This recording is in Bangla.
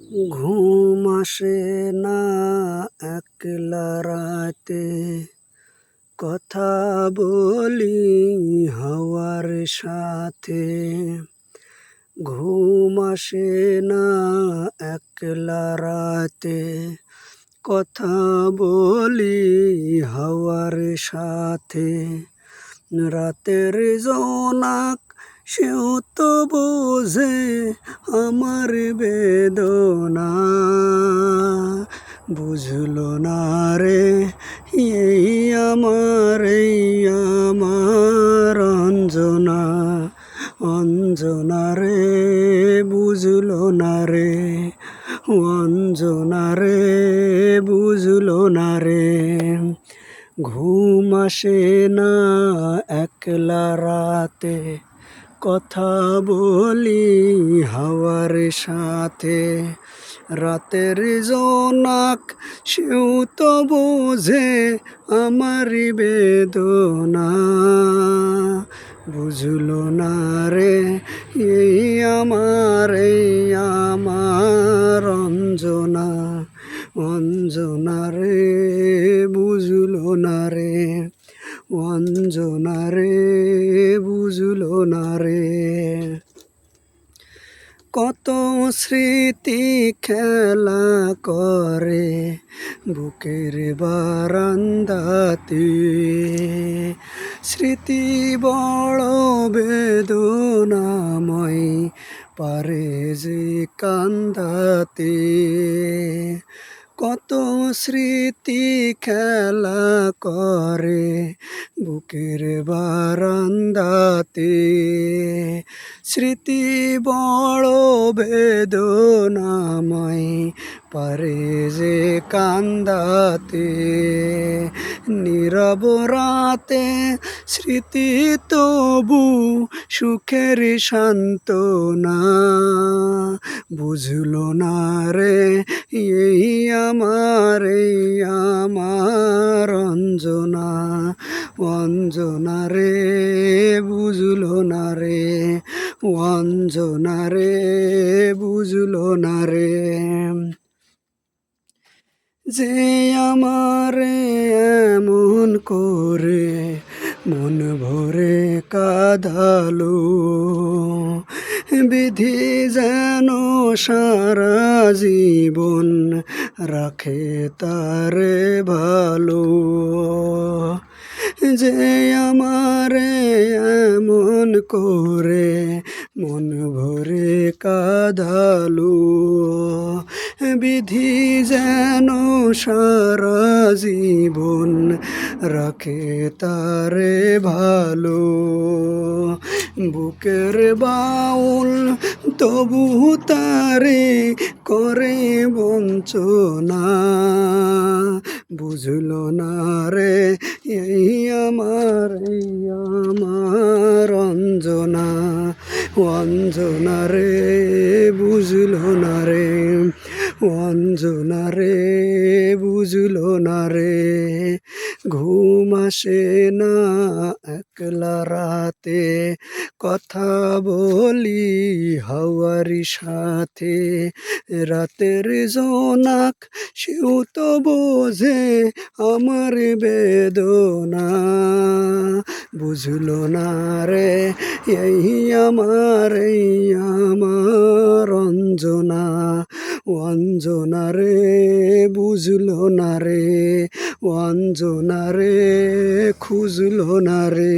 ঘুম আসে না একলা রাতে, কথা বলি হাওয়ার সাথে। ঘুম আসে না একলা রাতে, কথা বলি হাওয়ার সাথে। রাতের জোনাক সেও তো বোঝে আমার বেদনা, বুঝলো না রে এই আমার অঞ্জনা। অঞ্জনা রে বুঝলো না রে, অঞ্জনা রে বুঝলো না রে। ঘুম আসে না একলা রাতে, কথা বলি হাওয়ার সাথে। রাতের জোনাক সেও তো বোঝে আমার বেদনা, বুঝলো না রে এই আমার অঞ্জনা। অঞ্জনা রে বুঝলো না রে, অঞ্জনা রে বুঝলো না রে। কত স্মৃতি খেলা করে বুকের বারান্দাতে, স্মৃতি বড় বেদনাময় পারে যে কান্দাতে। কত স্মৃতি খেলা করে বুকের বারান্দাতে, স্মৃতি বড় বেদনাময় পারে যে কান্দাতে। নীরব রাতে স্মৃতি তবু সুখের সান্ত্বনা, বুঝলো না রে এই আমার অঞ্জনা। অঞ্জনা রে বুঝলো না রে, অঞ্জনা রে বুঝলো না রে। যে আমারে এমন করে মন ভরে কাঁদালো, বিধি যেন সারা জীবন রাখে তারে ভালো। যে আমারে এমন করে মন ভরে কাঁদালো, বিধি যেন সারা জীবন রাখে তারে ভালো। বুকের বাউল তবু তারে করে বঞ্চনা, বুঝলো না রে এই আমার অঞ্জনা। অঞ্জনা রে বুঝলো না রে, অঞ্জনা রে বুঝলো না রে। ঘুম আসে না একলা রাতে, কথা বলি হাওয়ার সাথে। রাতের জোনাক সেও তো বোঝে আমার বেদনা, বুঝলো না রে এই আমার অঞ্জনা। অঞ্জনা রে বুঝলো না রে, অঞ্জনা রে খুঁজলো না রে।